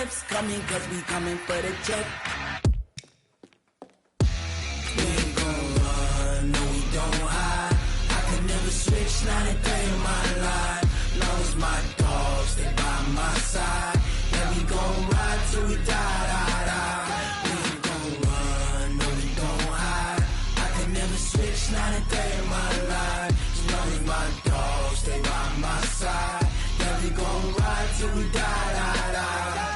steps coming, cause we coming for the check. We ain't gon' run, no we don't hide. I can never switch, not a day in my life. Long as my dogs stay by my side. Yeah, we gon' ride till we die, die, die. We ain't gon' run, no we don't hide. I can never switch, not a day in my life. As long as my dogs stay by my side. Yeah, we gon' ride till we die, die, die.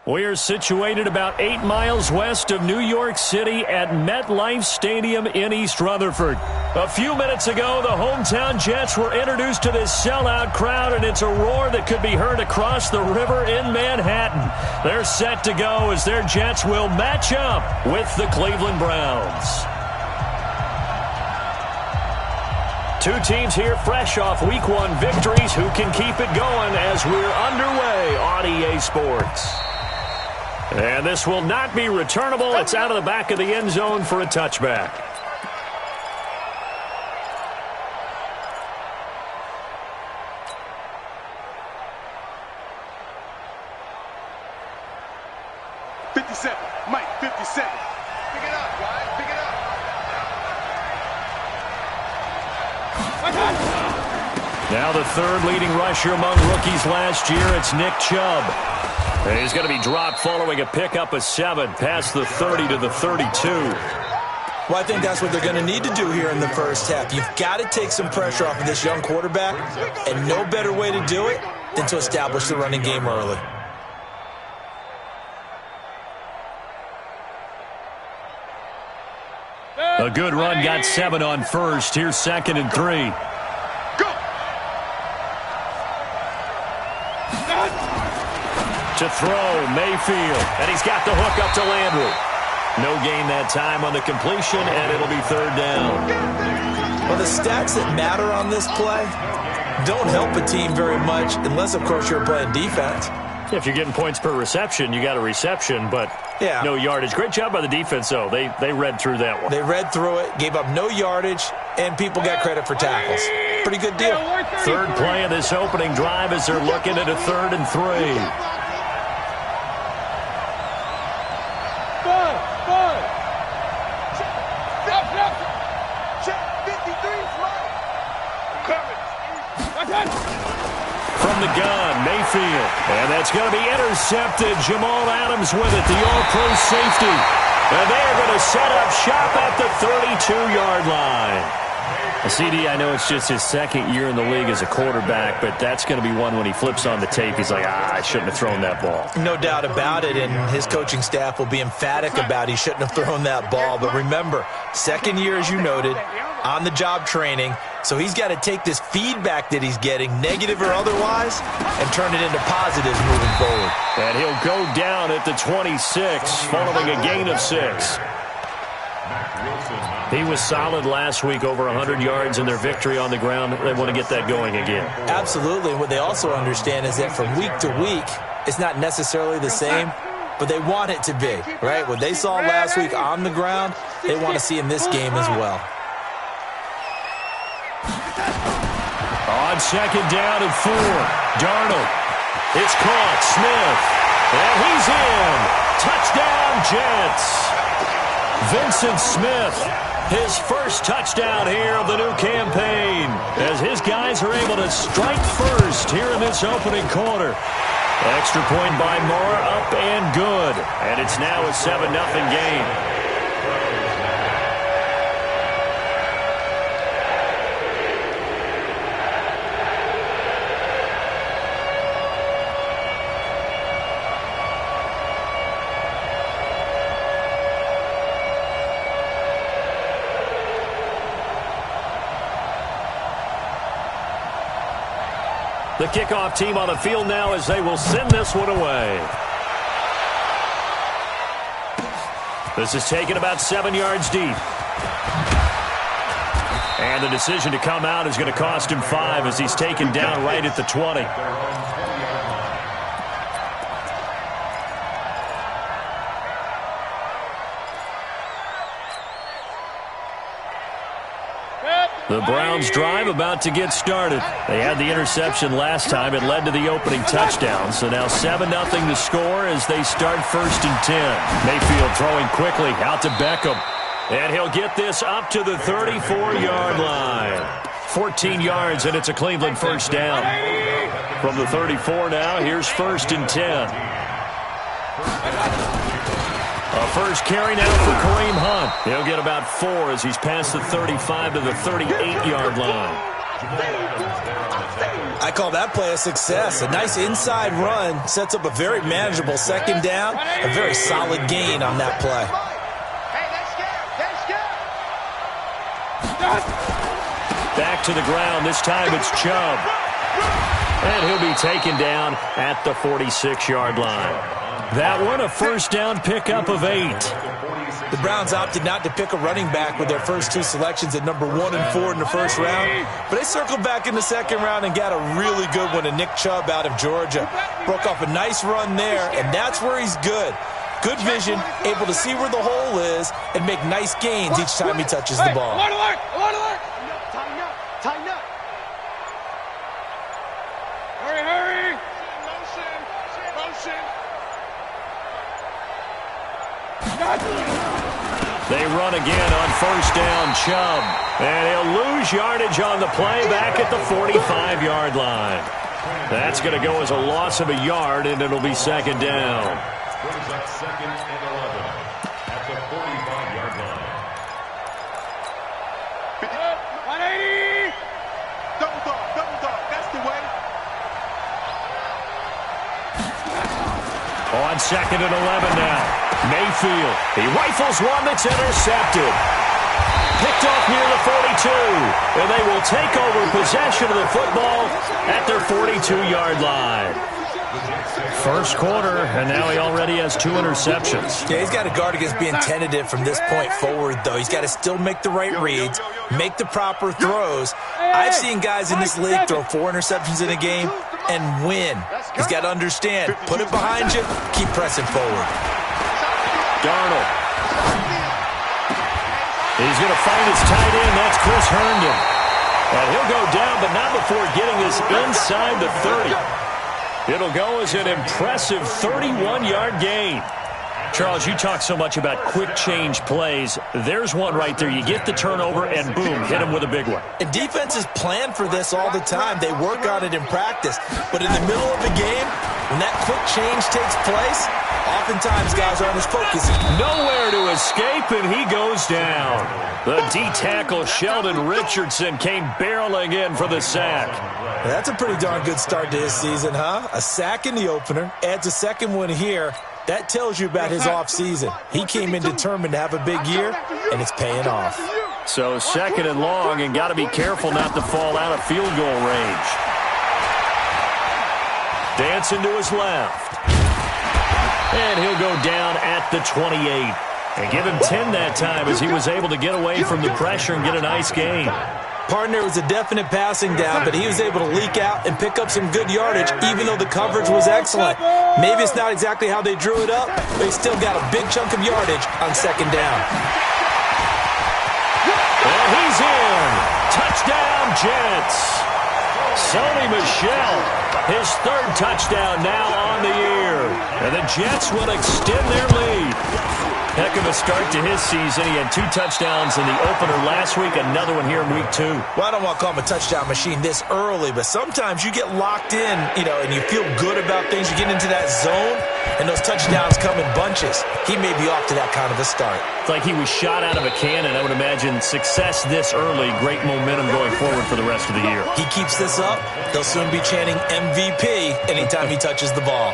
We are situated about 8 miles west of New York City at MetLife Stadium in East Rutherford. A few minutes ago, the hometown Jets were introduced to this sellout crowd, and it's a roar that could be heard across the river in Manhattan. They're set to go as their Jets will match up with the Cleveland Browns. Two teams here fresh off Week 1 victories who can keep it going as we're underway on EA Sports. And this will not be returnable. It's out of the back of the end zone for a touchback. Mike, 50 seconds. Pick it up, guys. Pick it up. Now the third leading rusher among rookies last year, it's Nick Chubb. And he's going to be dropped following a pickup of 7 past the 30 to the 32. Well, I think that's what they're going to need to do here in the first half. You've got to take some pressure off of this young quarterback, and no better way to do it than to establish the running game early. A good run, got 7 on first. Here's 2nd and 3. To throw, Mayfield, and he's got the hook up to Landry. No gain that time on the completion, and it'll be 3rd down. Well, the stats that matter on this play don't help a team very much unless, of course, you're playing defense. If you're getting points per reception, you got a reception, but yeah, no yardage. Great job by the defense, though. They read through that one. They read through it, gave up no yardage, and people got credit for tackles. Pretty good deal. Third play of this opening drive as they're looking at a 3rd and 3. From the gun, Mayfield. And that's going to be intercepted. Jamal Adams with it, the all-pro safety. And they're going to set up shop at the 32-yard line. CD, I know it's just his 2nd year in the league as a quarterback, but that's going to be one when he flips on the tape. He's like, I shouldn't have thrown that ball. No doubt about it, and his coaching staff will be emphatic about he shouldn't have thrown that ball. But remember, 2nd year, as you noted, on-the-job training, so he's got to take this feedback that he's getting, negative or otherwise, and turn it into positives moving forward. And he'll go down at the 26, following a gain of 6. He was solid last week, over 100 yards in their victory on the ground. They want to get that going again. Absolutely. What they also understand is that from week to week, it's not necessarily the same, but they want it to be, right? What they saw last week on the ground, they want to see in this game as well. On 2nd down and 4, Darnold. It's caught. Smith. And he's in. Touchdown, Jets. Vincent Smith, his first touchdown here of the new campaign, as his guys are able to strike first here in this opening quarter. Extra point by Moore, up and good. And it's now a 7-0 game. The kickoff team on the field now as they will send this one away. This is taken about 7 yards deep. And the decision to come out is going to cost him 5 as he's taken down right at the 20. The Browns drive about to get started. They had the interception last time. It led to the opening touchdown. So now 7-0 to score as they start 1st and 10. Mayfield throwing quickly out to Beckham. And he'll get this up to the 34-yard line. 14 yards, and it's a Cleveland first down. From the 34 now, here's 1st and 10. A first carry now for Kareem Hunt. He'll get about 4 as he's past the 35 to the 38-yard line. I call that play a success. A nice inside run sets up a very manageable second down. A very solid gain on that play. Back to the ground. This time it's Chubb. And he'll be taken down at the 46-yard line. That one, a first down pickup of 8. The Browns opted not to pick a running back with their first 2 selections at number 1 and 4 in the first round. But they circled back in the second round and got a really good one to Nick Chubb out of Georgia. Broke off a nice run there, and that's where he's good. Good vision, able to see where the hole is, and make nice gains each time he touches the ball. Tighten up. Hurry. Motion. They run again on first down, Chubb. And he'll lose yardage on the play back at the 45-yard line. That's going to go as a loss of a yard, and it'll be second down. Brings up 2nd and 11 at the 45-yard line. 180. Double dog. That's the way. On 2nd and 11 now. Mayfield. He rifles one that's intercepted. Picked off near the 42. And they will take over possession of the football at their 42-yard line. First quarter, and now he already has 2 interceptions. Yeah, he's got to guard against being tentative from this point forward, though. He's got to still make the right reads, make the proper throws. I've seen guys in this league throw 4 interceptions in a game and win. He's got to understand, put it behind you, keep pressing forward. Darnold. He's going to find his tight end. That's Chris Herndon. And he'll go down, but not before getting this inside the 30. It'll go as an impressive 31-yard gain. Charles, you talk so much about quick change plays. There's one right there. You get the turnover, and boom, hit him with a big one. And defenses plan for this all the time. They work on it in practice. But in the middle of the game, when that quick change takes place, oftentimes guys aren't as focused. Nowhere to escape, and he goes down. The D-tackle Sheldon Richardson came barreling in for the sack. That's a pretty darn good start to his season, huh? A sack in the opener, adds a second one here. That tells you about his offseason. He came in determined to have a big year, and it's paying off. So 2nd and long, and got to be careful not to fall out of field goal range. Dancing to his left. And he'll go down at the 28. And give him 10 that time as he was able to get away from the pressure and get a nice gain. Partner was a definite passing down, but he was able to leak out and pick up some good yardage, even though the coverage was excellent. Maybe it's not exactly how they drew it up, but he still got a big chunk of yardage on 2nd down. And he's in. Touchdown, Jets. Sony Michel, his 3rd touchdown now on the year. And the Jets will extend their lead. Heck of a start to his season. He had 2 touchdowns in the opener last week, another one here in week 2. Well, I don't want to call him a touchdown machine this early, but sometimes you get locked in, and you feel good about things. You get into that zone, and those touchdowns come in bunches. He may be off to that kind of a start. It's like he was shot out of a cannon. I would imagine success this early, great momentum going forward for the rest of the year. He keeps this up, they'll soon be chanting MVP anytime he touches the ball.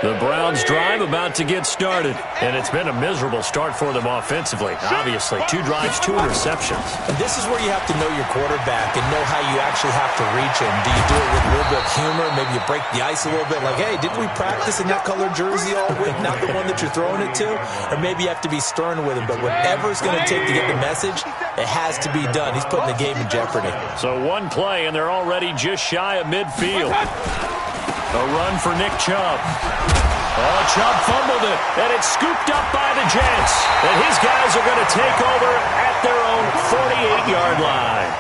The Browns drive about to get started, and it's been a miserable start for them offensively. Obviously, 2 drives, 2 interceptions. And this is where you have to know your quarterback and know how you actually have to reach him. Do you do it with a little bit of humor? Maybe you break the ice a little bit, like, hey, didn't we practice in that colored jersey all week, not the one that you're throwing it to? Or maybe you have to be stern with him, but whatever it's going to take to get the message, it has to be done. He's putting the game in jeopardy. So 1 play, and they're already just shy of midfield. A run for Nick Chubb. Oh, Chubb fumbled it, and it's scooped up by the Jets. And his guys are going to take over at their own 48-yard line.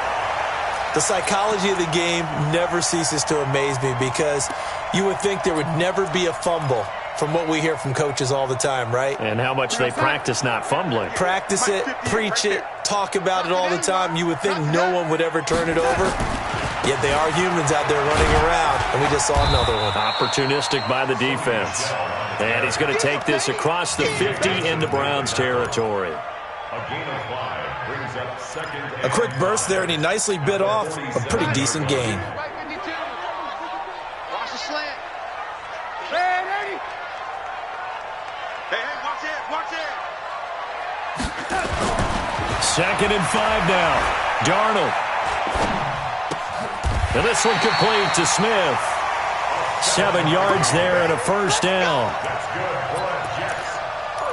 The psychology of the game never ceases to amaze me because you would think there would never be a fumble from what we hear from coaches all the time, right? And how much they practice not fumbling. Practice it, preach it, talk about it all the time. You would think no one would ever turn it over. Yet they are humans out there running around, and we just saw another one. Opportunistic by the defense. And he's going to take this across the 50 into Browns territory. A quick burst there, and he nicely bit off a pretty decent gain. Watch the slant. Hey, ready? Hey, watch it. 2nd and 5 now. Darnold. And this one complete to Smith. 7 yards there and a first down.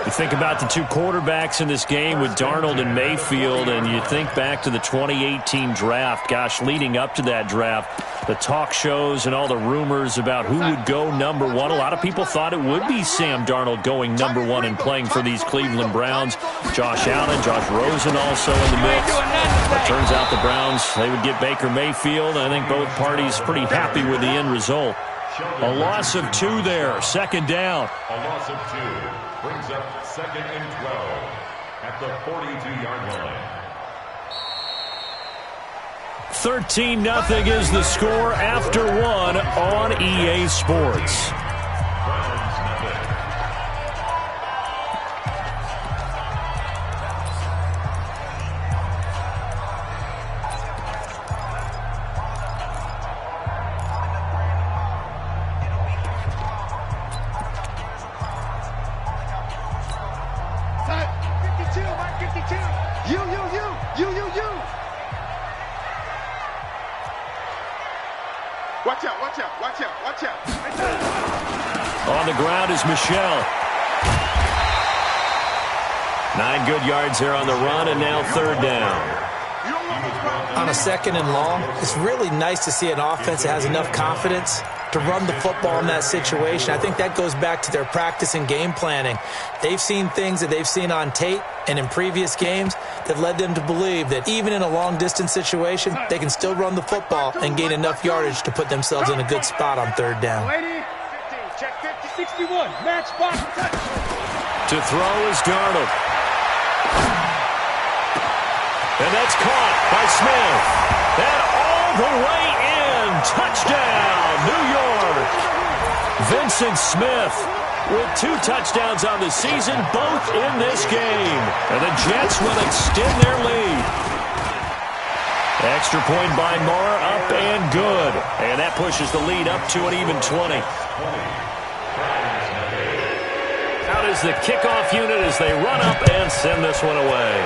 You think about the two quarterbacks in this game with Darnold and Mayfield, and you think back to the 2018 draft. Gosh, leading up to that draft, the talk shows and all the rumors about who would go number 1. A lot of people thought it would be Sam Darnold going number 1 and playing for these Cleveland Browns. Josh Allen, Josh Rosen also in the mix. But turns out the Browns, they would get Baker Mayfield. I think both parties pretty happy with the end result. A loss of 2 there, 2nd down. A loss of 2 brings up 2nd and 12 at the 42-yard line. 13-0 is the score after 1 on EA Sports. Watch out. On the ground is Michelle. 9 good yards there on the run, and now 3rd down. On a 2nd and long, it's really nice to see an offense that has enough confidence to run the football in that situation. I think that goes back to their practice and game planning. They've seen things that they've seen on tape and in previous games that led them to believe that even in a long-distance situation, they can still run the football and gain enough yardage to put themselves in a good spot on 3rd down. 15, check 50, 61, match box, touch. To throw is Darnold. And that's caught by Smith. And all the way in. Touchdown, New York. Vincent Smith with 2 touchdowns on the season, both in this game. And the Jets will extend their lead. Extra point by Moore, up and good. And that pushes the lead up to an even 20. Out is the kickoff unit as they run up and send this one away.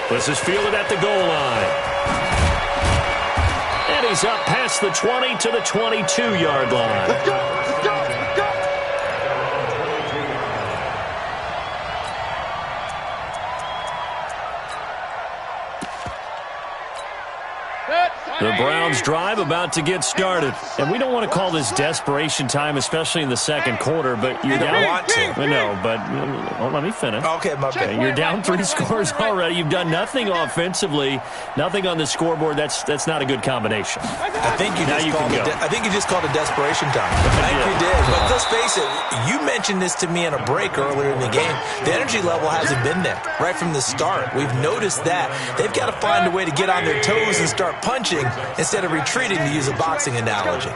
This is fielded at the goal line. And he's up past the 20 to the 22-yard line. Let's go, let's go, let's go. The Browns drive about to get started. And we don't want to call this desperation time, especially in the 2nd quarter, but you're down. Want to. No, but let me finish. Okay, my bad. You're down 3 scores already. You've done nothing offensively, nothing on the scoreboard. That's not a good combination. I think you just called it desperation time. I think you did. But let's face it, you mentioned this to me in a break earlier in the game. The energy level hasn't been there right from the start. We've noticed that. They've got to find a way to get on their toes and start punching instead of retreating, to use a boxing analogy.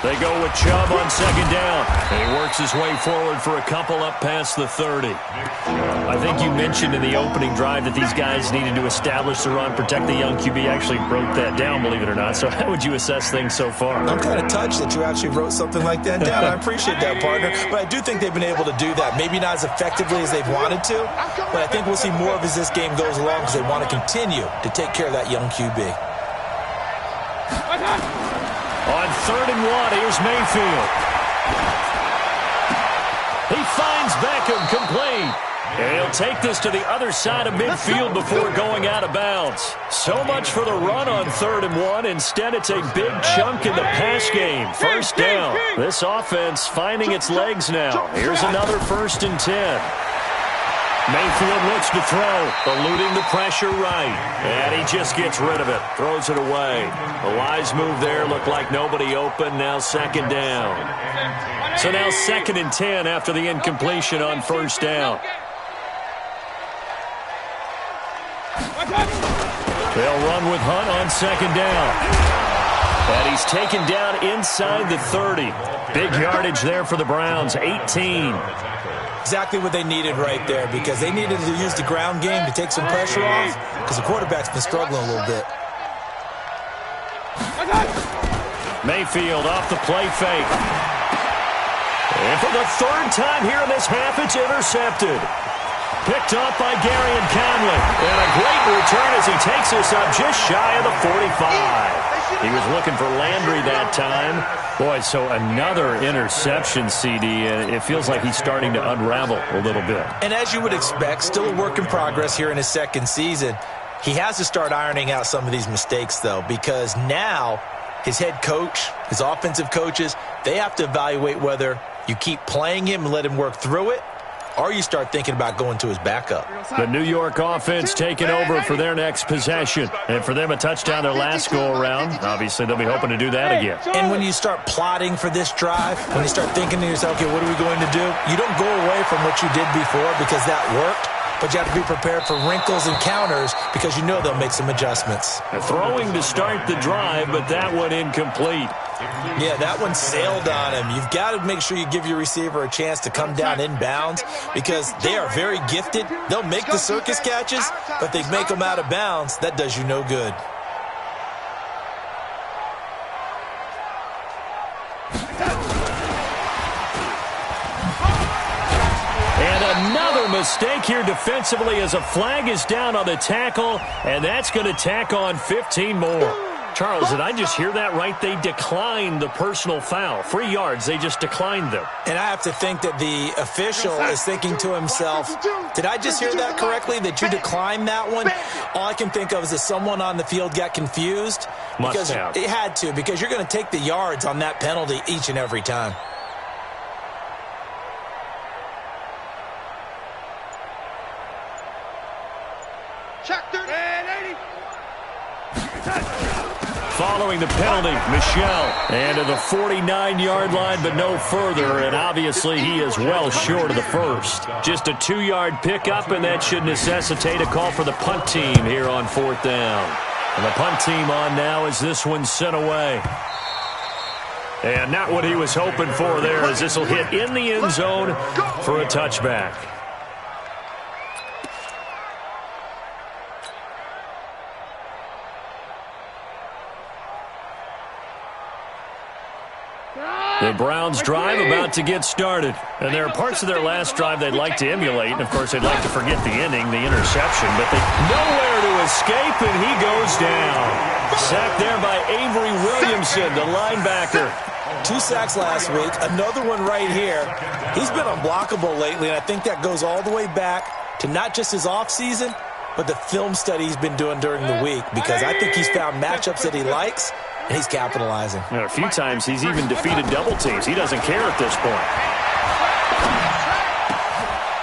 They go with Chubb on 2nd down. And he works his way forward for a couple up past the 30. I think you mentioned in the opening drive that these guys needed to establish the run, protect the young QB. Actually wrote that down, believe it or not. So how would you assess things so far? I'm kind of touched that you actually wrote something like that down. I appreciate that, partner. But I do think they've been able to do that. Maybe not as effectively as they've wanted to, but I think we'll see more of as this game goes along because they want to continue to take care of that young QB. On 3rd and 1, here's Mayfield. He finds Beckham complete. And he'll take this to the other side of midfield before going out of bounds. So much for the run on 3rd and 1. Instead, it's a big chunk in the pass game. 1st down. This offense finding its legs now. Here's another 1st and 10. Mayfield looks to throw, eluding the pressure right. And he just gets rid of it, throws it away. A wise move there, looked like nobody open, now second down. So now 2nd and 10 after the incompletion on first down. They'll run with Hunt on second down. And he's taken down inside the 30. Big yardage there for the Browns, 18. Exactly what they needed right there, because they needed to use the ground game to take some pressure off, because the quarterback's been struggling a little bit. Mayfield off the play fake. And for the 3rd time here in this half, it's intercepted. Picked off by Garyon Conley. And a great return as he takes us up just shy of the 45. He was looking for Landry that time. Boy, so another interception, CD. It feels like he's starting to unravel a little bit. And as you would expect, still a work in progress here in his 2nd season. He has to start ironing out some of these mistakes, though, because now his head coach, his offensive coaches, they have to evaluate whether you keep playing him and let him work through it, or you start thinking about going to his backup. The New York offense taking over for their next possession. And for them, a touchdown their last go-around. Obviously, they'll be hoping to do that again. And when you start plotting for this drive, when you start thinking to yourself, okay, what are we going to do? You don't go away from what you did before because that worked. But you have to be prepared for wrinkles and counters because you know they'll make some adjustments. Throwing to start the drive, but that one incomplete. Yeah, that one sailed on him. You've got to make sure you give your receiver a chance to come down inbounds because they are very gifted. They'll make the circus catches, but they make them out of bounds. That does you no good. Another mistake here defensively as a flag is down on the tackle, and that's going to tack on 15 more. Charles, did I just hear that right? They declined the personal foul. 3 yards, they just declined them. And I have to think that the official is thinking to himself, did I just hear that correctly, that you declined that one? All I can think of is that someone on the field got confused. Must have. It had to, because you're going to take the yards on that penalty each and every time. Following the penalty, Michel. And to the 49-yard line, but no further. And obviously, he is well short of the first. Just a 2-yard pickup, and that should necessitate a call for the punt team here on 4th down. And the punt team on now as this one's sent away. And not what he was hoping for there, as this will hit in the end zone for a touchback. The Browns drive about to get started. And there are parts of their last drive they'd like to emulate. And, of course, they'd like to forget the inning, the interception. But they nowhere to escape, and he goes down. Sacked there by Avery Williamson, the linebacker. 2 sacks last week, another one right here. He's been unblockable lately, and I think that goes all the way back to not just his offseason, but the film study he's been doing during the week, because I think he's found matchups that he likes, and he's capitalizing. A few times he's even defeated double teams. He doesn't care at this point.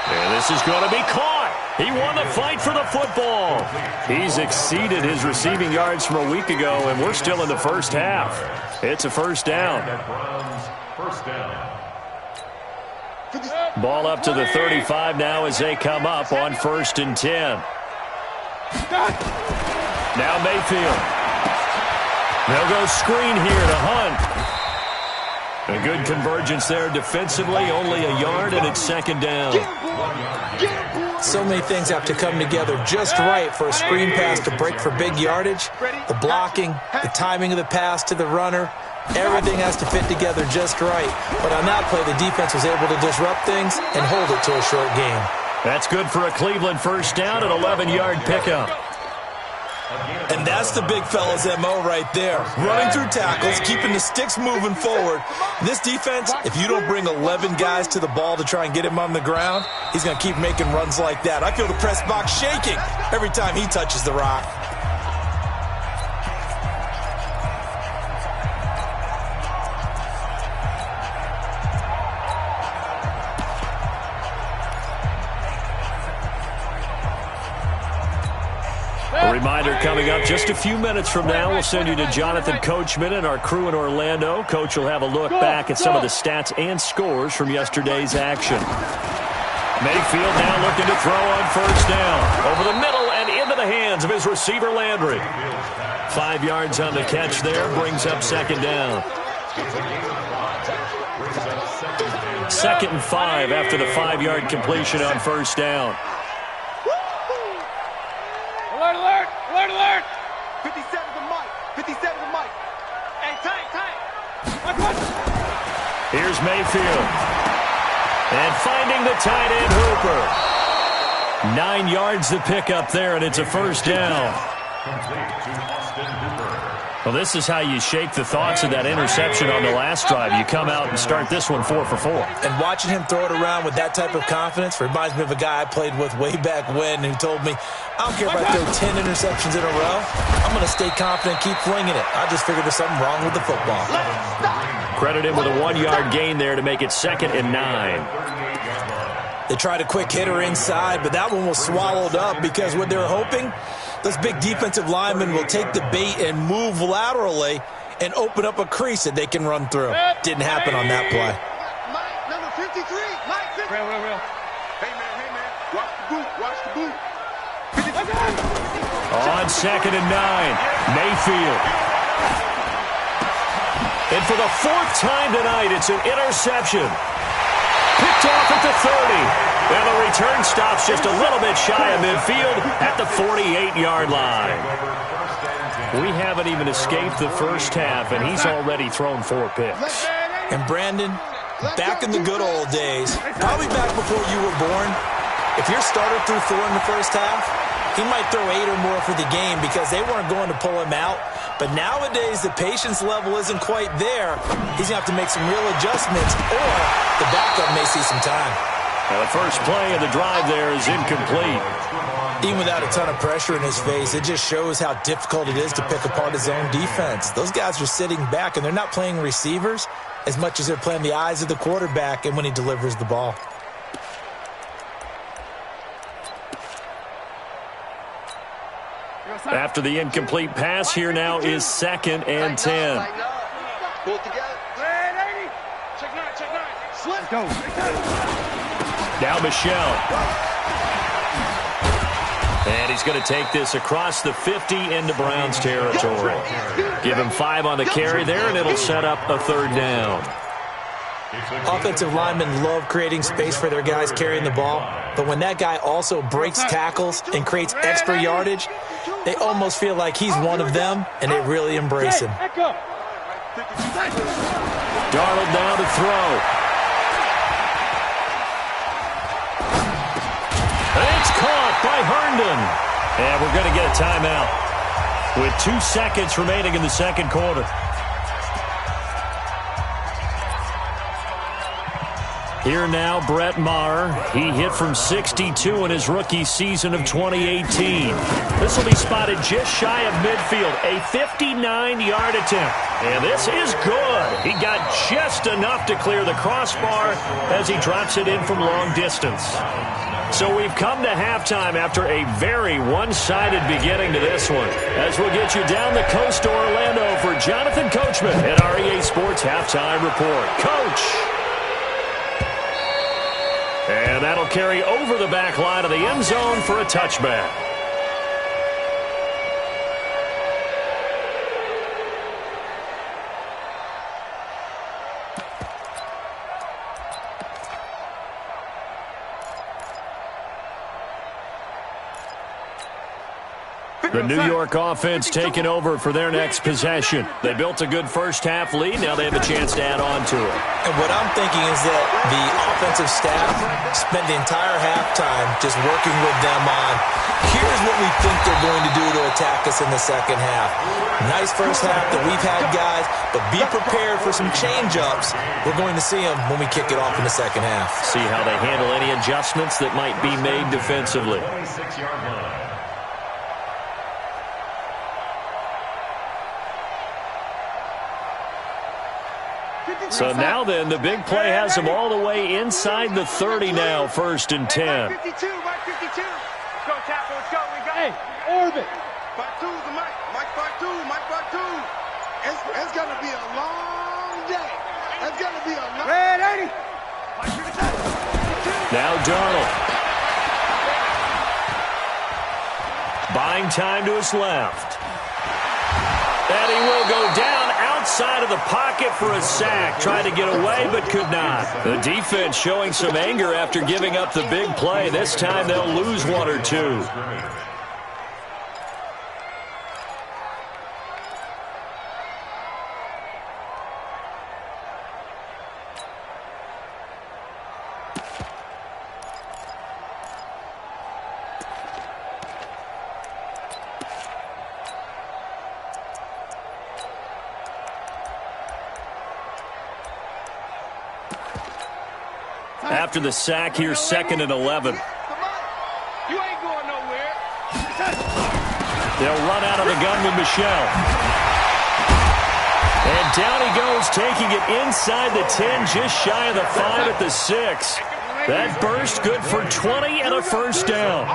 And this is going to be caught. He won the fight for the football. He's exceeded his receiving yards from a week ago, and we're still in the first half. It's a first down. Ball up to the 35 now as they come up on 1st and 10. Now Mayfield. They'll go screen here to Hunt. A good convergence there defensively, only a yard, and it's 2nd down. So many things have to come together just right for a screen pass to break for big yardage. The blocking, the timing of the pass to the runner, everything has to fit together just right. But on that play, the defense was able to disrupt things and hold it to a short game. That's good for a Cleveland first down, an 11-yard pickup. And that's the big fella's MO right there. Running through tackles, keeping the sticks moving forward. This defense, if you don't bring 11 guys to the ball to try and get him on the ground, he's going to keep making runs like that. I feel the press box shaking every time he touches the rock. reminder coming up just a few minutes from now. We'll send you to Jonathan Coachman and our crew in Orlando. Coach will have a look back at some of the stats and scores from yesterday's action. Mayfield now looking to throw on first down. Over the middle and into the hands of his receiver, Landry. 5 yards on the catch there, brings up second down. 2nd and 5 after the 5-yard completion on first down. Alert, alert, alert, alert. 57 to Mike, 57 to Mike. Hey, tight. Here's Mayfield. And finding the tight end, Hooper. 9 yards to pick up there, and it's a first down. Well, this is how you shake the thoughts of that interception on the last drive. You come out and start this one 4 for 4. And watching him throw it around with that type of confidence reminds me of a guy I played with way back when who told me, I don't care if I throw 10 interceptions in a row. I'm going to stay confident, keep flinging it. I just figured there's something wrong with the football. Credit him with a 1-yard gain there to make it 2nd and 9. They tried a quick hitter inside, but that one was swallowed up because what they were hoping, those big defensive linemen will take the bait and move laterally and open up a crease that they can run through. Didn't happen on that play. Mike, number 53. Mike, 53. Real. Hey, man. Watch the boot. On 2nd and 9, Mayfield. And for the 4th time tonight, it's an interception. Picked off at the 30. And the return stops just a little bit shy of midfield at the 48-yard line. We haven't even escaped the first half, and he's already thrown 4 picks. And Brandon, back in the good old days, probably back before you were born, if your starter threw 4 in the first half, he might throw 8 or more for the game because they weren't going to pull him out. But nowadays, the patience level isn't quite there. He's going to have to make some real adjustments, or the backup may see some time. Now the first play of the drive there is incomplete. Even without a ton of pressure in his face, it just shows how difficult it is to pick apart his own defense. Those guys are sitting back, and they're not playing receivers as much as they're playing the eyes of the quarterback and when he delivers the ball. After the incomplete pass, here now is 2nd and 10. Pull it together. Check 9. Slip. Go. Now Michelle. And he's going to take this across the 50 into Browns territory. Give him 5 on the carry there, and it'll set up a 3rd down. Offensive linemen love creating space for their guys carrying the ball, but when that guy also breaks tackles and creates extra yardage, they almost feel like he's one of them, and they really embrace him. Darnold now to throw. It's caught by Herndon. And we're going to get a timeout with 2 seconds remaining in the second quarter. Here now, Brett Maher. He hit from 62 in his rookie season of 2018. This will be spotted just shy of midfield, a 59-yard attempt. And this is good. He got just enough to clear the crossbar as he drops it in from long distance. So we've come to halftime after a very one-sided beginning to this one. As we'll get you down the coast to Orlando for Jonathan Coachman at REA Sports Halftime Report. Coach! And that'll carry over the back line of the end zone for a touchback. The New York offense taking over for their next possession. They built a good first-half lead. Now they have a chance to add on to it. And what I'm thinking is that the offensive staff spent the entire halftime just working with them on, here's what we think they're going to do to attack us in the second half. Nice first half that we've had, guys, but be prepared for some change-ups. We're going to see them when we kick it off in the second half. See how they handle any adjustments that might be made defensively. 26-yard line. So now then, the big play has them all the way inside the 30 now, 1st and 10. Mike 52. Let's go, Tackle. Let's go. We go. Hey, Orbit. Part two is the mic. Mic part two. Mic part two. It's going to be a long day. It's going to be a long... Red 80. Now Darnold. Buying time to his left. And he will go down outside of the pocket for a sack. Tried to get away, but could not. The defense showing some anger after giving up the big play. This time they'll lose one or two. After the sack, here's 2nd and 11. You ain't going nowhere. They'll run out of the gun with Michel. And down he goes, taking it inside the 10, just shy of the 5 at the 6. That burst good for 20 and a first down.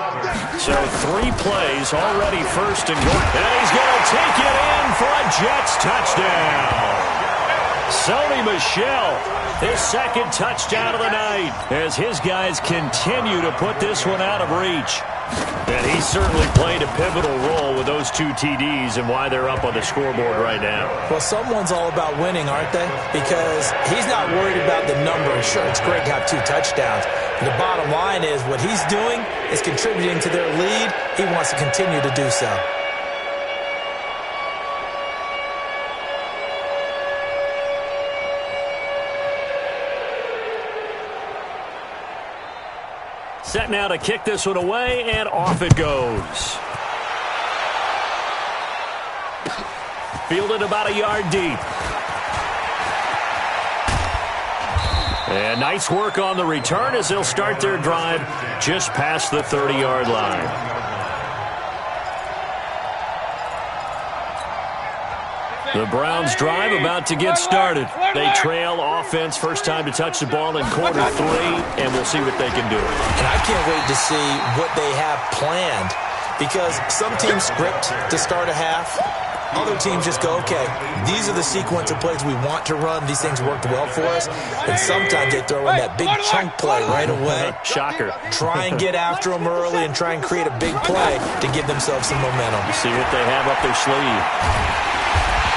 So 3 plays, already first and goal. And he's going to take it in for a Jets touchdown. Sony Michel, his 2nd touchdown of the night, as his guys continue to put this one out of reach. And he certainly played a pivotal role with those 2 TDs and why they're up on the scoreboard right now. Well, someone's all about winning, aren't they? Because he's not worried about the number. Sure, it's great to have 2 touchdowns. But the bottom line is what he's doing is contributing to their lead. He wants to continue to do so. Set now to kick this one away, and off it goes. Fielded about a yard deep. And nice work on the return as they'll start their drive just past the 30-yard line. The Browns drive about to get started. They trail offense, first time to touch the ball in quarter 3, and we'll see what they can do. And I can't wait to see what they have planned, because some teams script to start a half. Other teams just go, okay, these are the sequence of plays we want to run. These things worked well for us. And sometimes they throw in that big chunk play right away. Shocker. Try and get after them early and try and create a big play to give themselves some momentum. See what they have up their sleeve.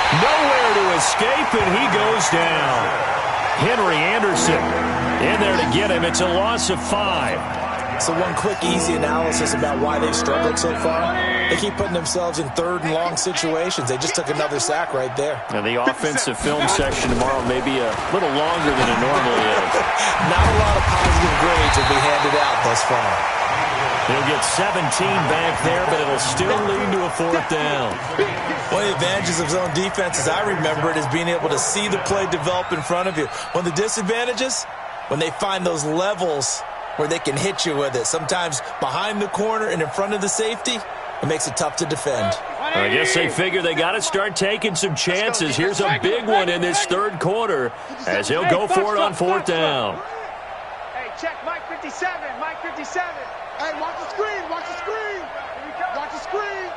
Nowhere to escape, and he goes down. Henry Anderson in there to get him. It's a loss of 5. So one quick, easy analysis about why they've struggled so far. They keep putting themselves in 3rd and long situations. They just took another sack right there. And the offensive film section tomorrow may be a little longer than it normally is. Not a lot of positive grades will be handed out thus far. He'll get 17 back there, but it'll still lead to a 4th down. One of the advantages of zone defense, as I remember it, is being able to see the play develop in front of you. One of the disadvantages, when they find those levels where they can hit you with it, sometimes behind the corner and in front of the safety, it makes it tough to defend. I guess they figure they got to start taking some chances. Here's a big one in this 3rd quarter as he'll go for it on 4th down. Hey, check Mike 57. Mike 57. Hey, watch the screen. Watch the screen. Watch the screen.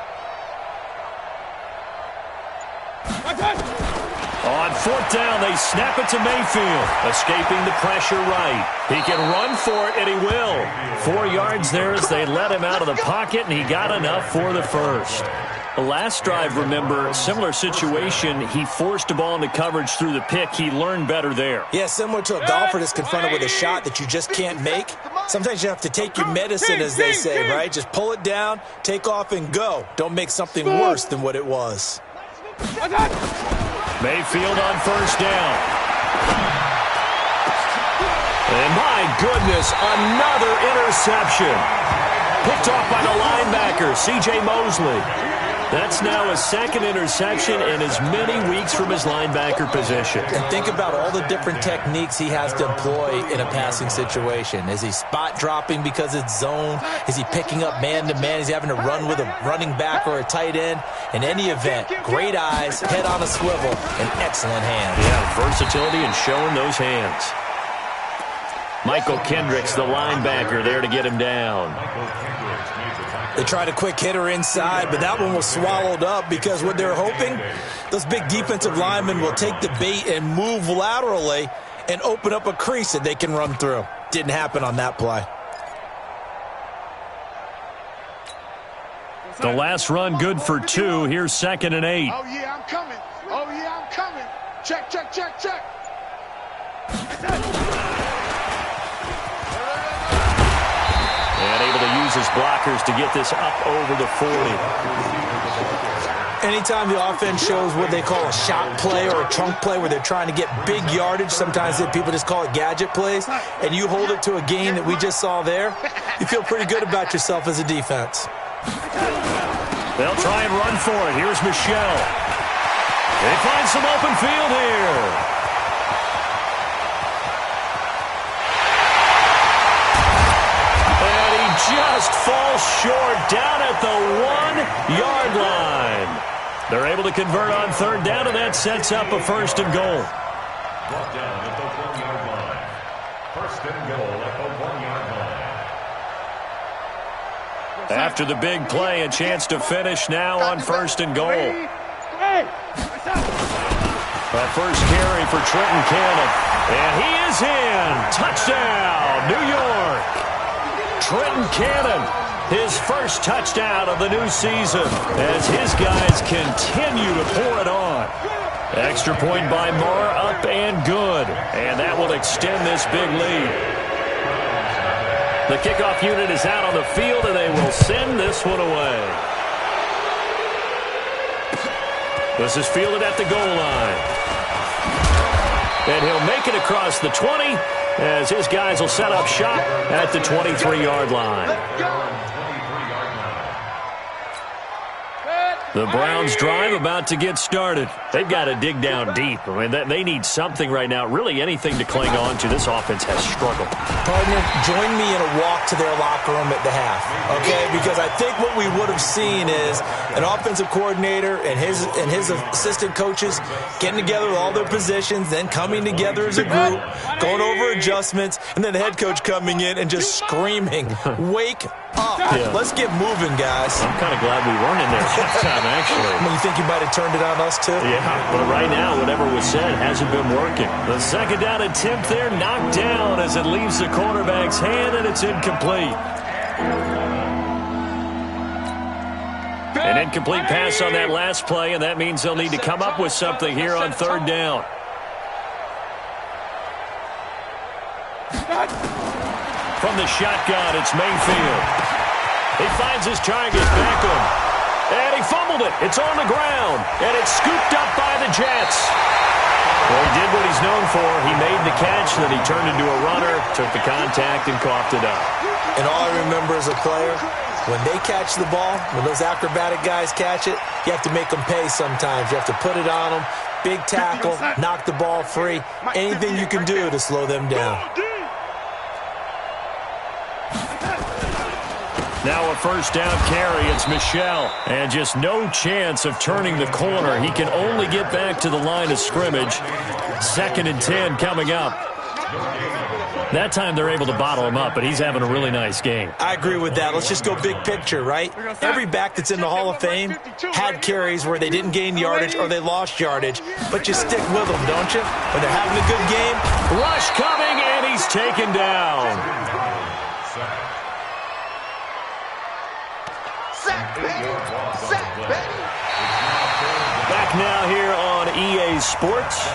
On 4th down, they snap it to Mayfield, escaping the pressure right. He can run for it, and he will. 4 yards there as they let him out of the pocket, and he got enough for the first. The last drive, remember, similar situation. He forced the ball into coverage through the pick. He learned better there. Yeah, similar to a golfer that's confronted with a shot that you just can't make. Sometimes you have to take your medicine, as they say, right? Just pull it down, take off, and go. Don't make something worse than what it was. Mayfield on 1st down. And my goodness, another interception. Picked off by the linebacker, C.J. Mosley. That's now a 2nd interception in as many weeks from his linebacker position. And think about all the different techniques he has to employ in a passing situation. Is he spot dropping because it's zone? Is he picking up man-to-man? Is he having to run with a running back or a tight end? In any event, great eyes, head on a swivel, and excellent hands. Yeah, versatility and showing those hands. Michael Kendricks, the linebacker, there to get him down. They tried a quick hitter inside, but that one was swallowed up because what they're hoping, those big defensive linemen will take the bait and move laterally and open up a crease that they can run through. Didn't happen on that play. The last run good for 2. Here's 2nd and 8. Oh, yeah, I'm coming. Oh, yeah, I'm coming. Check, check, check, check. And able to use his blockers to get this up over the 40. Anytime the offense shows what they call a shot play or a trunk play where they're trying to get big yardage, sometimes people just call it gadget plays, and you hold it to a gain that we just saw there, you feel pretty good about yourself as a defense. They'll try and run for it. Here's Michelle. They find some open field here. And he just falls short down at the 1-yard line. They're able to convert on 3rd down, and that sets up a 1st and goal. Brought down at the 1-yard line. 1st and goal at the 1-yard line. After the big play, a chance to finish now on 1st and goal. That first carry for Trenton Cannon. And he is in. Touchdown, New York. Trenton Cannon, his first touchdown of the new season as his guys continue to pour it on. Extra point by Moore, up and good. And that will extend this big lead. The kickoff unit is out on the field, and they will send this one away. This is fielded at the goal line. And he'll make it across the 20 as his guys will set up shop at the 23-yard line. The Browns drive about to get started. They've got to dig down deep. I mean, they need something right now, really anything to cling on to. This offense has struggled. Partner, join me in a walk to their locker room at the half, okay? Because I think what we would have seen is an offensive coordinator and his assistant coaches getting together with all their positions, then coming together as a group, going over adjustments, and then the head coach coming in and just screaming, "Wake up. Yeah. Let's get moving, guys." I'm kind of glad we weren't in there halftime, actually. I mean, you think you might have turned it on us, too? Yeah, but right now, whatever was said hasn't been working. The 2nd down attempt there knocked down as it leaves the quarterback's hand, and it's incomplete. An incomplete pass on that last play, and that means they'll need to come up with something here on 3rd down. From the shotgun, it's Mayfield. He finds his target, Beckham. And he fumbled it. It's on the ground. And it's scooped up by the Jets. Well, he did what he's known for. He made the catch, then he turned into a runner, took the contact, and coughed it up. And all I remember as a player, when they catch the ball, when those acrobatic guys catch it, you have to make them pay sometimes. You have to put it on them, big tackle, knock the ball free, anything you can do to slow them down. Now a 1st down carry. It's Michelle. And just no chance of turning the corner. He can only get back to the line of scrimmage. 2nd and 10 coming up. That time they're able to bottle him up, but he's having a really nice game. I agree with that. Let's just go big picture, right? Every back that's in the Hall of Fame had carries where they didn't gain yardage or they lost yardage, but you stick with them, don't you? When they're having a good game. Rush coming, and he's taken down. Back now here on EA Sports.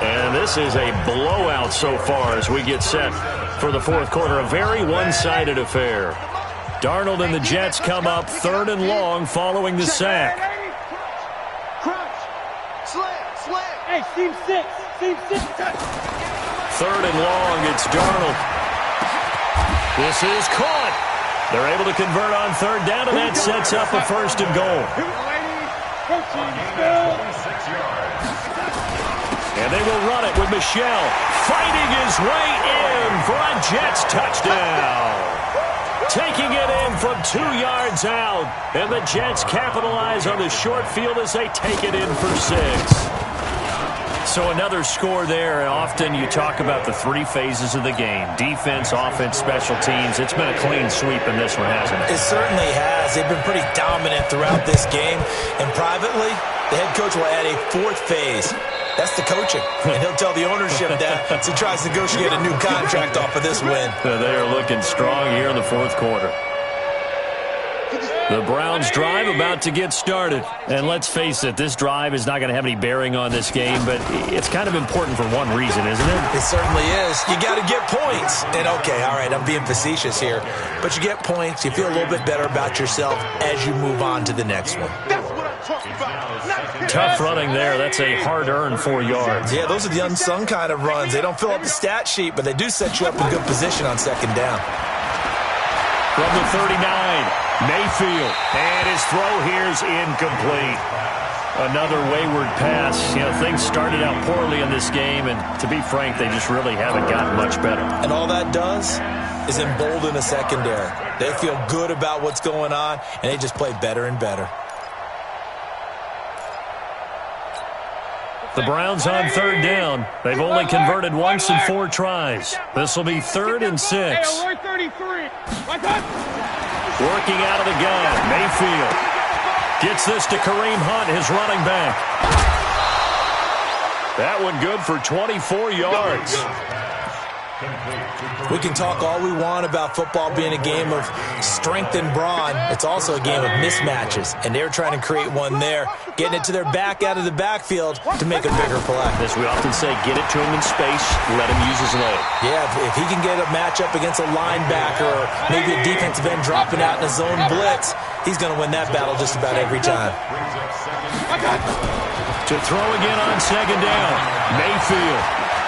And this is a blowout so far as we get set for the 4th quarter. A very one-sided affair. Darnold and the Jets come up 3rd and long following the sack. Crunch. Slam. Hey, seam 6. 3rd and long, it's Darnold. This is caught. They're able to convert on 3rd down, and that sets up a 1st and goal. And they will run it with Michelle fighting his way in for a Jets touchdown. Taking it in from 2 yards out. And the Jets capitalize on the short field as they take it in for 6. So another score there, and often you talk about the three phases of the game. Defense, offense, special teams. It's been a clean sweep in this one, hasn't it? It certainly has. They've been pretty dominant throughout this game. And privately, the head coach will add a fourth phase. That's the coaching. And he'll tell the ownership that as he tries to negotiate a new contract off of this win. They are looking strong here in the fourth quarter. The Browns drive about to get started. And let's face it, this drive is not going to have any bearing on this game, but it's kind of important for one reason, isn't it? It certainly is. You got to get points. And okay, all right, I'm being facetious here, but you get points, you feel a little bit better about yourself as you move on to the next one. That's what I'm talking about. Tough running there. That's a hard-earned 4 yards. Yeah, those are the unsung kind of runs. They don't fill up the stat sheet, but they do set you up in good position on second down. From the 39, Mayfield, and his throw here's incomplete. Another wayward pass. You know, things started out poorly in this game, and to be frank, they just really haven't gotten much better. And all that does is embolden a secondary. They feel good about what's going on, and they just play better and better. The Browns on third down. They've only converted once in 4 tries. This will be 3rd and 6. Working out of the gun, Mayfield gets this to Kareem Hunt, his running back. That one good for 24 yards. We can talk all we want about football being a game of strength and brawn. It's also a game of mismatches, and they're trying to create one there, getting it to their back out of the backfield to make a bigger play. As we often say, get it to him in space, let him use his leg. Yeah, if he can get a matchup against a linebacker or maybe a defensive end dropping out in a zone blitz, he's going to win that battle just about every time. To throw again on second down, Mayfield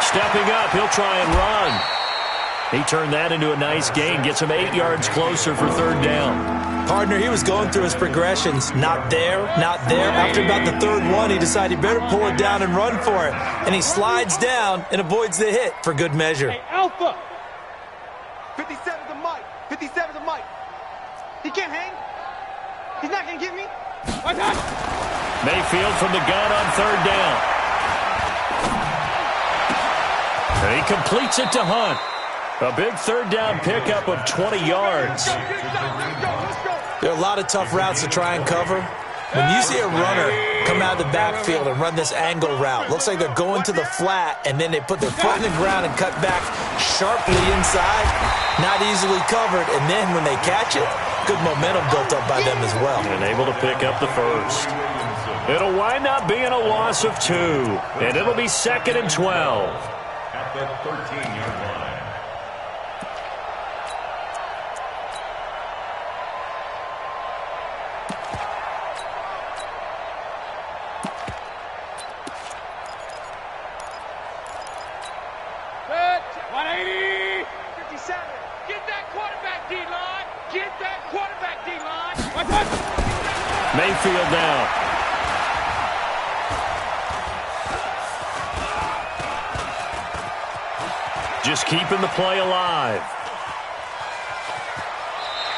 stepping up, he'll try and run. He turned that into a nice gain, gets him 8 yards closer for third down. Partner, he was going through his progressions. Not there, not there. After about the third one, he decided he better pull it down and run for it. And he slides down and avoids the hit for good measure. Hey, Alpha! 57's a Mike. 57's a Mike. He can't hang. He's not going to get me. Mayfield from the gun on third down. And he completes it to Hunt. A big third down pickup of 20 yards. There are a lot of tough routes to try and cover. When you see a runner come out of the backfield and run this angle route, looks like they're going to the flat, and then they put their foot in the ground and cut back sharply inside, not easily covered, and then when they catch it, good momentum built up by them as well. And able to pick up the first. It'll wind up being a loss of 2, and it'll be 2nd and 12. At the 13-yard line. Mayfield down. Just keeping the play alive.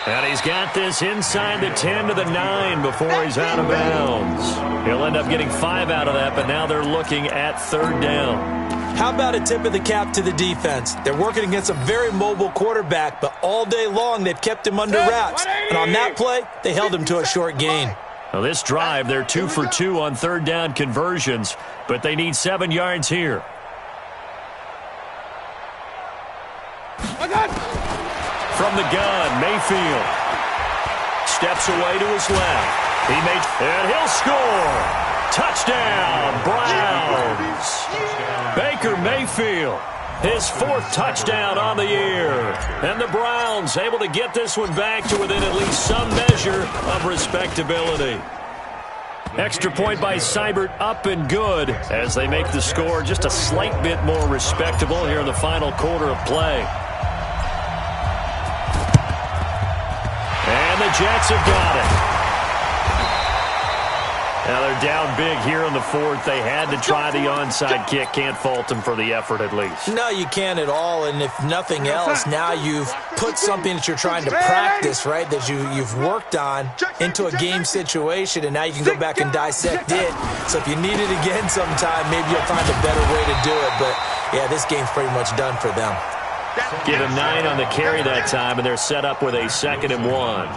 And he's got this inside the 10 to the 9 before he's out of bounds. He'll end up getting 5 out of that, but now they're looking at third down. How about a tip of the cap to the defense? They're working against a very mobile quarterback, but all day long they've kept him under wraps. And on that play, they held him to a short gain. Now this drive, they're 2 for 2 on third down conversions, but they need 7 yards here. From the gun, Mayfield steps away to his left. And he'll score. Touchdown, Browns. Baker Mayfield, his 4th touchdown on the year. And the Browns able to get this one back to within at least some measure of respectability. Extra point by Seibert, up and good as they make the score just a slight bit more respectable here in the final quarter of play. And the Jets have got it. Now they're down big here in the fourth. They had to try the onside kick. Can't fault them for the effort at least. No, you can't at all. And if nothing else, now you've put something that you're trying to practice, right, that you've worked on into a game situation, and now you can go back and dissect it. So if you need it again sometime, maybe you'll find a better way to do it. But, yeah, this game's pretty much done for them. Give him 9 on the carry that time, and they're set up with a 2nd and 1.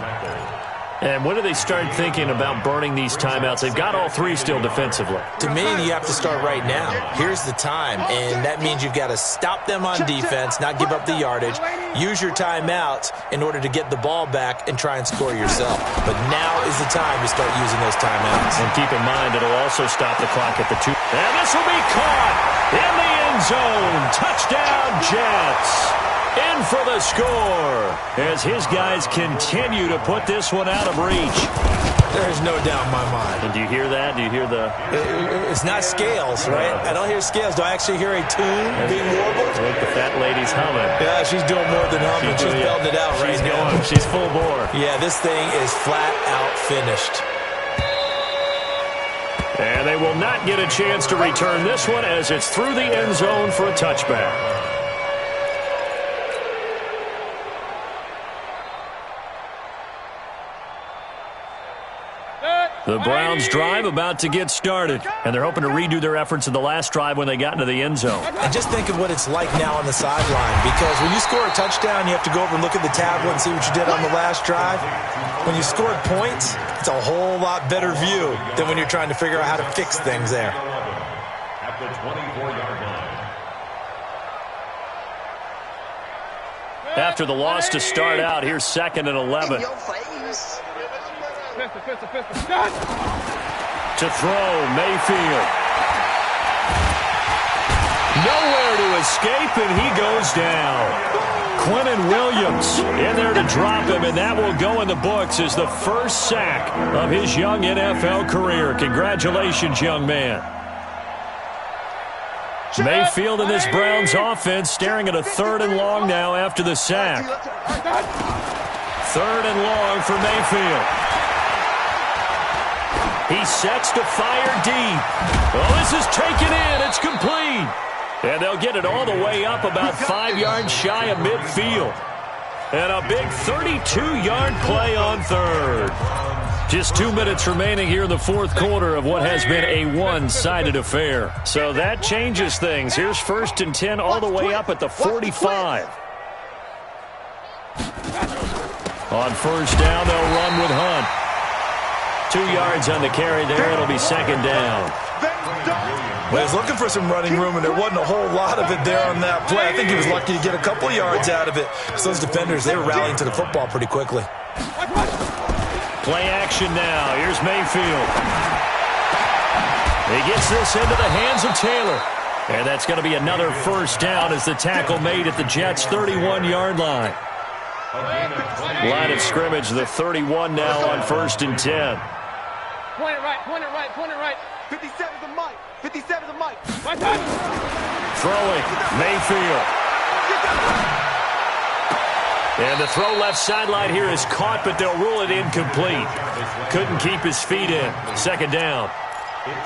And when do they start thinking about burning these timeouts? They've got all 3 still defensively. To me, you have to start right now. Here's the time, and that means you've got to stop them on defense, not give up the yardage, use your timeouts in order to get the ball back and try and score yourself. But now is the time to start using those timeouts. And keep in mind, it'll also stop the clock at the 2. And this will be caught in the end zone. Touchdown, Jets. In for the score as his guys continue to put this one out of reach. There's no doubt in my mind. And do you hear that? Do you hear the... It's not scales, right? I don't hear scales. Do I actually hear a tune being warbled? I think the fat lady's humming. Yeah, she's doing more than humming. She's belting it out right now. She's full bore. Yeah, this thing is flat out finished. And they will not get a chance to return this one as it's through the end zone for a touchback. The Browns drive about to get started, and they're hoping to redo their efforts in the last drive when they got into the end zone. And just think of what it's like now on the sideline, because when you score a touchdown, you have to go over and look at the tablet and see what you did on the last drive. When you scored points, it's a whole lot better view than when you're trying to figure out how to fix things there. At the 24-yard line. After the loss to start out, here's 2nd and 11. To throw, Mayfield. Nowhere to escape, and he goes down. Quinnen Williams in there to drop him, and that will go in the books as the first sack of his young NFL career. Congratulations, young man. Mayfield in this Browns offense staring at a 3rd and long now after the sack. 3rd and long for Mayfield. He sets to fire deep. Well, this is taken in. It's complete. And they'll get it all the way up about 5 yards shy of midfield. And a big 32-yard play on 3rd. Just 2 minutes remaining here in the 4th quarter of what has been a one-sided affair. So that changes things. Here's 1st and 10 all the way up at the 45. On 1st down, they'll run with Hunt. 2 yards on the carry there. It'll be 2nd down. Well, he was looking for some running room, and there wasn't a whole lot of it there on that play. I think he was lucky to get a couple yards out of it. So those defenders, they were rallying to the football pretty quickly. Play action now. Here's Mayfield. He gets this into the hands of Taylor. And that's going to be another 1st down as the tackle made at the Jets' 31-yard line. Line of scrimmage, the 31 now on 1st and 10. Point it right, point it right, point it right. 57 to Mike. 57 to Mike. Throwing, Mayfield. And the throw left sideline here is caught, but they'll rule it incomplete. Couldn't keep his feet in. 2nd down.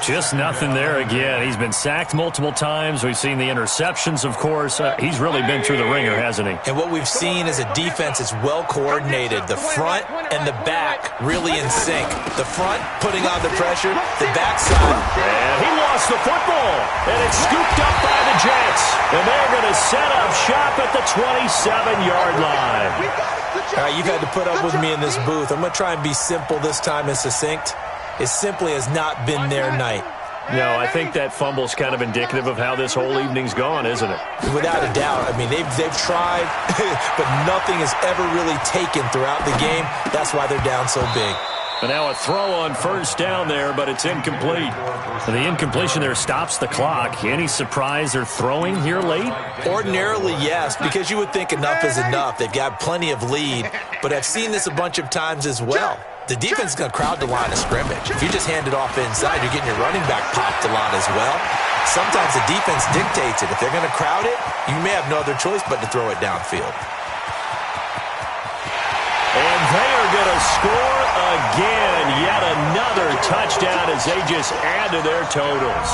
Just nothing there again. He's been sacked multiple times. We've seen the interceptions, of course. He's really been through the ringer, hasn't he? And what we've seen is a defense that's well coordinated. The front and the back really in sync. The front putting on the pressure, the backside. And he lost the football. And it's scooped up by the Jets. And they're going to set up shop at the 27-yard line. All right, you've had to put up with me in this booth. I'm going to try and be simple this time and succinct. It simply has not been their night. No, I think that fumble's kind of indicative of how this whole evening's gone, isn't it? Without a doubt. I mean, they've tried, but nothing is ever really taken throughout the game. That's why they're down so big. And now a throw on 1st down there, but it's incomplete. The incompletion there stops the clock. Any surprise they're throwing here late? Ordinarily, yes, because you would think enough is enough. They've got plenty of lead, but I've seen this a bunch of times as well. The defense is going to crowd the line of scrimmage. If you just hand it off inside, you're getting your running back popped a lot as well. Sometimes the defense dictates it. If they're going to crowd it, you may have no other choice but to throw it downfield. And they are going to score again. Yet another touchdown as they just add to their totals.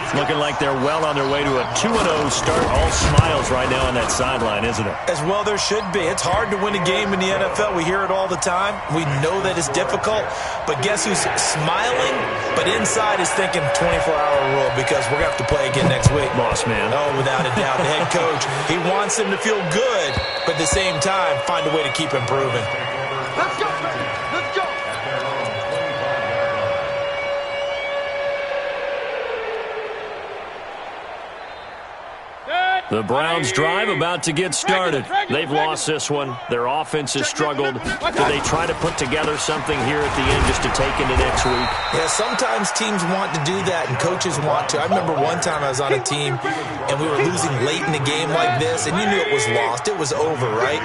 It's looking like they're well on their way to a 2-0 start. All smiles right now on that sideline, isn't it? As well there should be. It's hard to win a game in the NFL. We hear it all the time. We know that it's difficult. But guess who's smiling? But inside is thinking 24-hour rule because we're going to have to play again next week. Boss man. Oh, without a doubt. The head coach, he wants them to feel good, but at the same time, find a way to keep improving. Let's go, baby. Let's go. The Browns drive about to get started. They've lost this one. Their offense has struggled. Do they try to put together something here at the end just to take into next week? Yeah, sometimes teams want to do that and coaches want to. I remember one time I was on a team and we were losing late in the game like this, and you knew it was lost. It was over, right?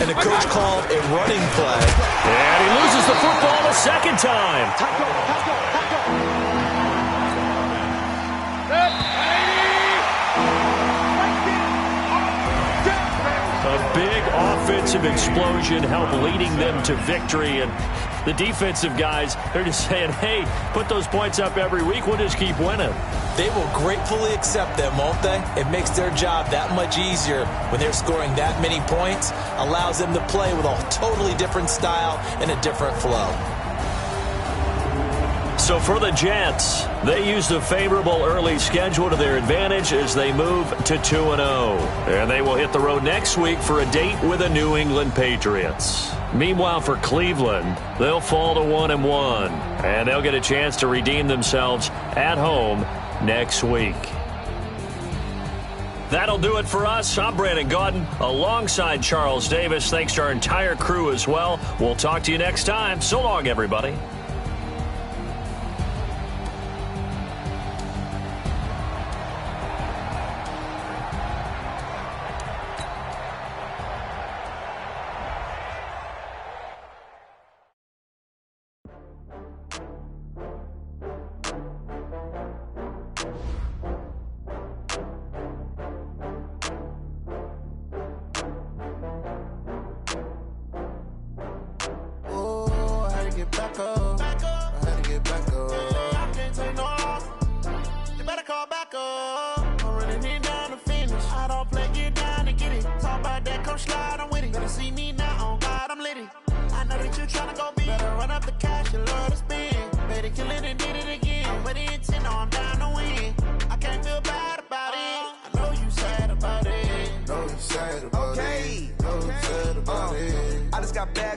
And the coach called a running play. And he loses the football a second time. A big offensive explosion helped leading them to victory. And the defensive guys, they're just saying, hey, put those points up every week. We'll just keep winning. They will gratefully accept them, won't they? It makes their job that much easier when they're scoring that many points. Allows them to play with a totally different style and a different flow. So for the Jets, they used a favorable early schedule to their advantage as they move to 2-0. And they will hit the road next week for a date with the New England Patriots. Meanwhile, for Cleveland, they'll fall to 1-1. And they'll get a chance to redeem themselves at home next week. That'll do it for us. I'm Brandon Gaudin alongside Charles Davis. Thanks to our entire crew as well. We'll talk to you next time. So long, everybody.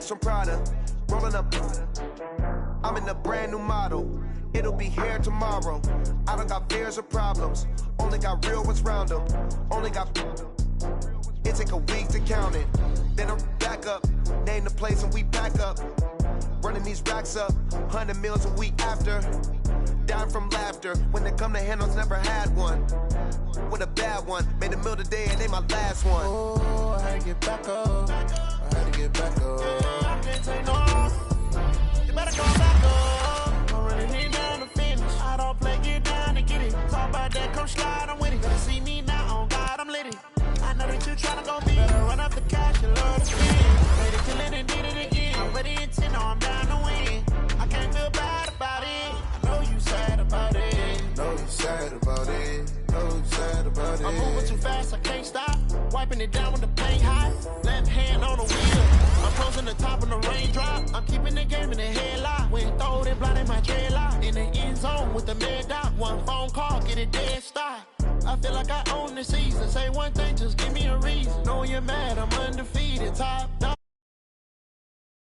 From Prada, rolling up. I'm in a brand new model. It'll be here tomorrow. I don't got fears or problems. Only got real ones round them. Only got. It take a week to count it. Then I'm back up. Name the place and we pack up. Running these racks up. 100 meals a week after. Dying from laughter. When they come to handles, never had one. With a bad one. Made a meal today and they my last one. Oh, I had to get back up. I had to get back up. I can't take no off. You better come back up. I'm running it down to finish. I don't play, get down and get it. Talk about that, come slide, I'm with it. Better see me now, on God, I'm litty. I know that you tryna go be. Better run up the cash, you love to spin. Made it, kill it, and did it again. I'm ready and 10, no, I'm down to win. I can't feel bad about it. I know you sad about it. Know you sad about it. Know you sad about it. I'm moving too fast, I can't stop. Wiping it down with the paint hot. Left hand on the wheel. I'm closing the top of the raindrop. I'm keeping the game in the headlock. When throw it, blind in my dreadlock. In the end zone with the mid dot. One phone call, get it dead stop. I feel like I own the season. Say one thing, just give me a reason. Knowing you're mad, I'm undefeated. Top dog.